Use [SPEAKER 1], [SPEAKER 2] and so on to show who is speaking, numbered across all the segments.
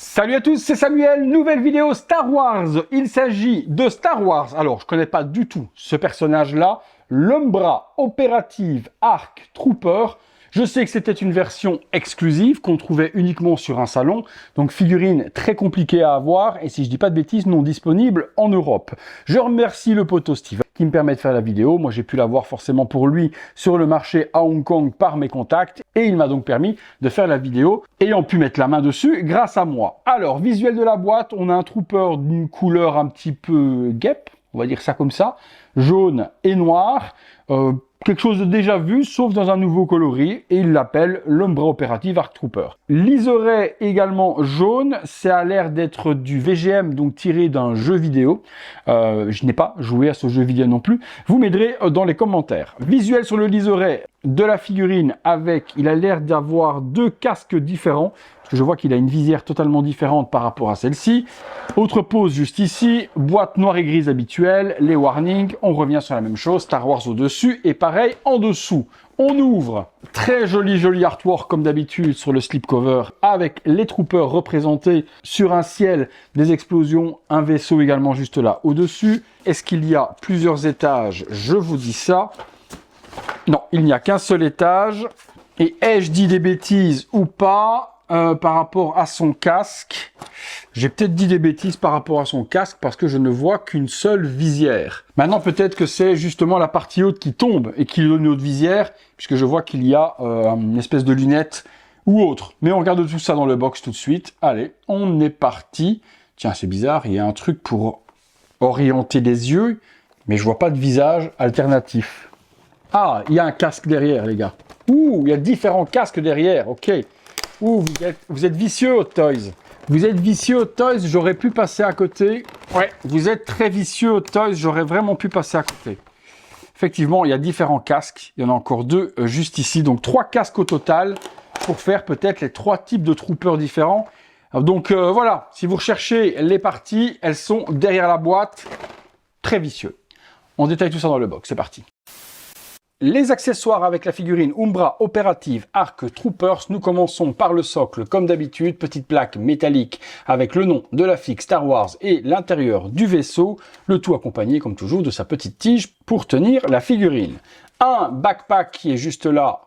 [SPEAKER 1] Salut à tous, c'est Samuel, nouvelle vidéo Star Wars. Il s'agit de Star Wars. Alors, je connais pas du tout ce personnage-là, l'Umbra Operative Arc Trooper. Je sais que c'était une version exclusive qu'on trouvait uniquement sur un salon, donc figurine très compliquée à avoir et si je dis pas de bêtises, non disponible en Europe. Je remercie le poteau Steve qui me permet de faire la vidéo. Moi, j'ai pu l'avoir forcément pour lui sur le marché à Hong Kong par mes contacts et il m'a donc permis de faire la vidéo ayant pu mettre la main dessus grâce à moi. Alors, visuel de la boîte, on a un trooper d'une couleur un petit peu guêpe, on va dire ça comme ça, jaune et noir. Quelque chose de déjà vu, sauf dans un nouveau coloris, et il l'appelle l'Umbra Operative Arc Trooper. Liseré également jaune, ça a l'air d'être du VGM, donc tiré d'un jeu vidéo. Je n'ai pas joué à ce jeu vidéo non plus. Vous m'aiderez dans les commentaires. Visuel sur le liseré de la figurine avec, il a l'air d'avoir deux casques différents. Je vois qu'il a une visière totalement différente par rapport à celle-ci. Autre pose juste ici, boîte noire et grise habituelle, les warnings, on revient sur la même chose, Star Wars au-dessus et pareil en dessous. On ouvre, très joli artwork comme d'habitude sur le slipcover avec les troopers représentés sur un ciel, des explosions, un vaisseau également juste là au-dessus. Est-ce qu'il y a plusieurs étages? Je vous dis ça. Non, il n'y a qu'un seul étage. Et ai-je dit des bêtises ou pas? Par rapport à son casque, j'ai peut-être dit des bêtises par rapport à son casque parce que je ne vois qu'une seule visière. Maintenant, peut-être que c'est justement la partie haute qui tombe et qui donne une autre visière, puisque je vois qu'il y a une espèce de lunette ou autre. Mais on regarde tout ça dans le box tout de suite. Allez, on est parti. Tiens, c'est bizarre, il y a un truc pour orienter les yeux, mais je vois pas de visage alternatif. Ah, il y a un casque derrière, les gars. Ouh, il y a différents casques derrière, ok. Ouh, vous êtes vicieux, Hot Toys. Vous êtes vicieux, Hot Toys, j'aurais pu passer à côté. Ouais, vous êtes très vicieux, Hot Toys, j'aurais vraiment pu passer à côté. Effectivement, il y a différents casques. Il y en a encore deux juste ici. Donc, 3 casques au total pour faire peut-être les 3 types de troopers différents. Donc, voilà. Si vous recherchez les parties, elles sont derrière la boîte. Très vicieux. On détaille tout ça dans le box. C'est parti. Les accessoires avec la figurine Umbra Operative Arc Troopers, nous commençons par le socle comme d'habitude, petite plaque métallique avec le nom de la fixe Star Wars et l'intérieur du vaisseau, le tout accompagné comme toujours de sa petite tige pour tenir la figurine. Un backpack qui est juste là,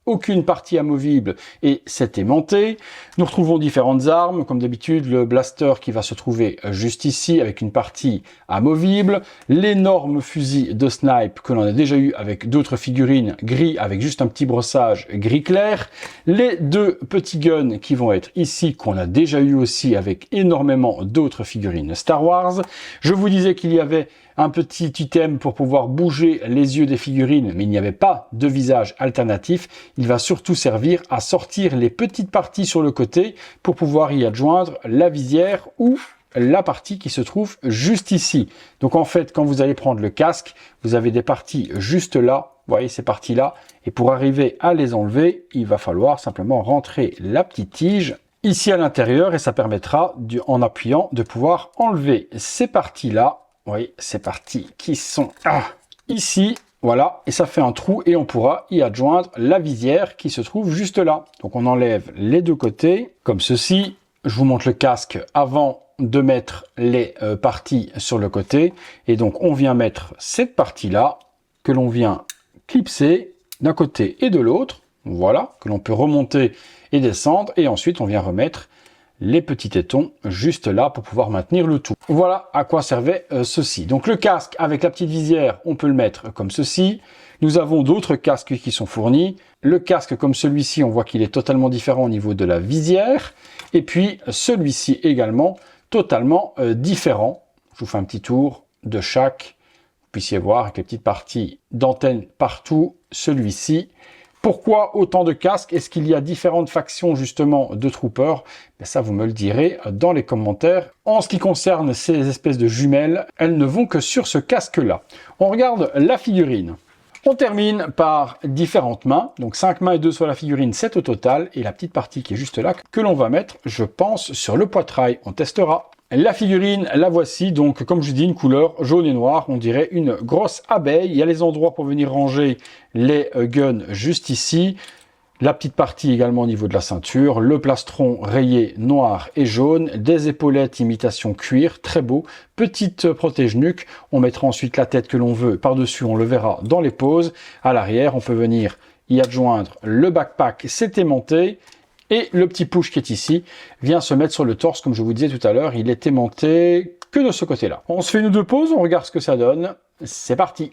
[SPEAKER 1] aucune partie amovible et c'est aimanté. Nous retrouvons différentes armes, comme d'habitude le blaster qui va se trouver juste ici avec une partie amovible, l'énorme fusil de snipe que l'on a déjà eu avec d'autres figurines gris avec juste un petit brossage gris clair, les 2 petits guns qui vont être ici qu'on a déjà eu aussi avec énormément d'autres figurines Star Wars. Je vous disais qu'il y avait un petit item pour pouvoir bouger les yeux des figurines, mais il n'y avait pas de visage alternatif. Il va surtout servir à sortir les petites parties sur le côté pour pouvoir y adjoindre la visière ou la partie qui se trouve juste ici. Donc en fait, quand vous allez prendre le casque, vous avez des parties juste là, vous voyez ces parties-là, et pour arriver à les enlever, il va falloir simplement rentrer la petite tige ici à l'intérieur et ça permettra, en appuyant, de pouvoir enlever ces parties-là. Vous voyez, ces parties qui sont ici, voilà, et ça fait un trou et on pourra y adjoindre la visière qui se trouve juste là. Donc on enlève les 2 côtés, comme ceci. Je vous montre le casque avant de mettre les parties sur le côté. Et donc on vient mettre cette partie-là, que l'on vient clipser d'un côté et de l'autre. Voilà, que l'on peut remonter et descendre. Et ensuite on vient remettre les petits tétons juste là pour pouvoir maintenir le tout. Voilà à quoi servait ceci. Donc le casque avec la petite visière, on peut le mettre comme ceci. Nous avons d'autres casques qui sont fournis. Le casque comme celui-ci, on voit qu'il est totalement différent au niveau de la visière. Et puis celui-ci également, totalement différent. Je vous fais un petit tour de chaque. Vous puissiez voir avec les petites parties d'antenne partout. Celui-ci. Pourquoi autant de casques? Est-ce qu'il y a différentes factions justement de troopers? Ça, vous me le direz dans les commentaires. En ce qui concerne ces espèces de jumelles, elles ne vont que sur ce casque-là. On regarde la figurine. On termine par différentes mains. Donc 5 mains et 2 sur la figurine, 7 au total. Et la petite partie qui est juste là, que l'on va mettre, je pense, sur le poitrail. On testera. La figurine, la voici, donc comme je dis, une couleur jaune et noire, on dirait une grosse abeille. Il y a les endroits pour venir ranger les guns juste ici. La petite partie également au niveau de la ceinture, le plastron rayé noir et jaune, des épaulettes imitation cuir, très beau, petite protège-nuque, on mettra ensuite la tête que l'on veut par-dessus, on le verra dans les poses. À l'arrière, on peut venir y adjoindre le backpack, c'est aimanté, et le petit push qui est ici vient se mettre sur le torse, comme je vous disais tout à l'heure, il est aimanté que de ce côté-là. On se fait une ou deux pauses, on regarde ce que ça donne, c'est parti.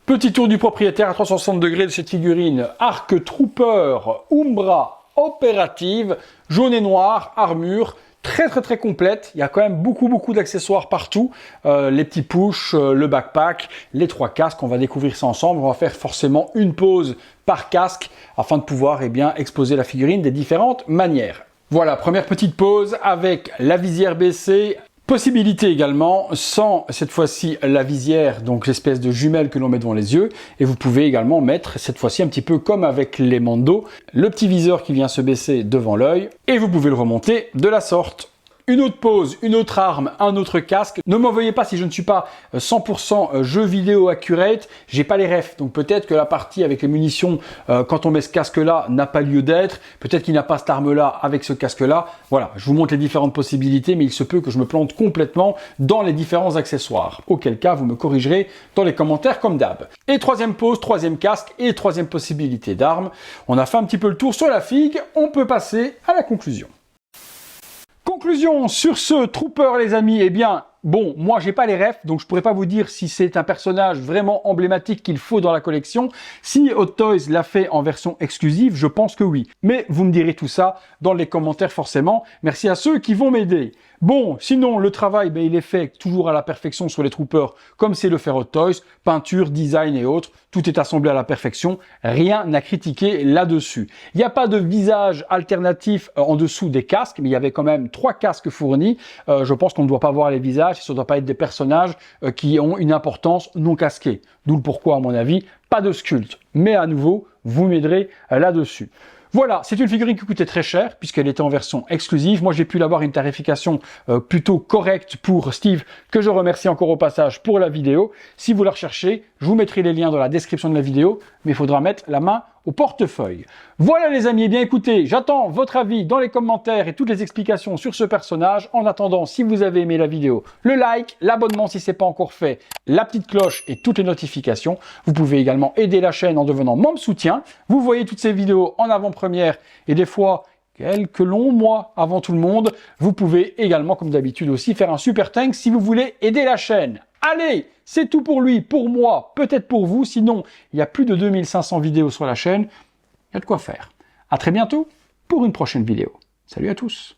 [SPEAKER 1] Petit tour du propriétaire à 360 degrés de cette figurine Arc Trooper Umbra opérative, jaune et noir, armure, très complète. Il y a quand même beaucoup d'accessoires partout, les petits push, le backpack, les 3 casques. On va découvrir ça ensemble. On va faire forcément une pause par casque afin de pouvoir exposer la figurine des différentes manières. Voilà, première petite pause avec la visière baissée. Possibilité également, sans cette fois-ci la visière, donc l'espèce de jumelle que l'on met devant les yeux, et vous pouvez également mettre cette fois-ci un petit peu comme avec les Mando, le petit viseur qui vient se baisser devant l'œil, et vous pouvez le remonter de la sorte. Une autre pose, une autre arme, un autre casque. Ne m'en veuillez pas si je ne suis pas 100% jeu vidéo accurate, j'ai pas les refs. Donc peut-être que la partie avec les munitions, quand on met ce casque-là, n'a pas lieu d'être. Peut-être qu'il n'a pas cette arme-là avec ce casque-là. Voilà, je vous montre les différentes possibilités, mais il se peut que je me plante complètement dans les différents accessoires. Auquel cas, vous me corrigerez dans les commentaires comme d'hab. Et troisième pose, troisième casque et troisième possibilité d'arme. On a fait un petit peu le tour sur la figue, on peut passer à la conclusion. Conclusion sur ce Trooper les amis, eh bien, bon, moi j'ai pas les refs, donc je pourrais pas vous dire si c'est un personnage vraiment emblématique qu'il faut dans la collection. Si Hot Toys l'a fait en version exclusive, je pense que oui. Mais vous me direz tout ça dans les commentaires forcément. Merci à ceux qui vont m'aider. Bon, sinon le travail, il est fait toujours à la perfection sur les Troopers, comme c'est le fait Hot Toys, peinture, design et autres, tout est assemblé à la perfection, rien à critiquer là-dessus. Il n'y a pas de visage alternatif en dessous des casques, mais il y avait quand même 3 casques fournis. Je pense qu'on ne doit pas voir les visages, ce ne doit pas être des personnages qui ont une importance non casquée. D'où le pourquoi, à mon avis, pas de sculpte. Mais à nouveau, vous m'aiderez là-dessus. Voilà, c'est une figurine qui coûtait très cher puisqu'elle était en version exclusive. Moi, j'ai pu l'avoir une tarification plutôt correcte pour Steve, que je remercie encore au passage pour la vidéo. Si vous la recherchez, je vous mettrai les liens dans la description de la vidéo, mais il faudra mettre la main au portefeuille. Voilà les amis, eh bien écoutez, j'attends votre avis dans les commentaires et toutes les explications sur ce personnage. En attendant, si vous avez aimé la vidéo, le like, l'abonnement si ce n'est pas encore fait, la petite cloche et toutes les notifications. Vous pouvez également aider la chaîne en devenant membre soutien. Vous voyez toutes ces vidéos en avant-première et des fois quelques longs mois avant tout le monde. Vous pouvez également, comme d'habitude aussi, faire un super thanks si vous voulez aider la chaîne. Allez, c'est tout pour lui, pour moi, peut-être pour vous. Sinon, il y a plus de 2500 vidéos sur la chaîne. Il y a de quoi faire. À très bientôt pour une prochaine vidéo. Salut à tous.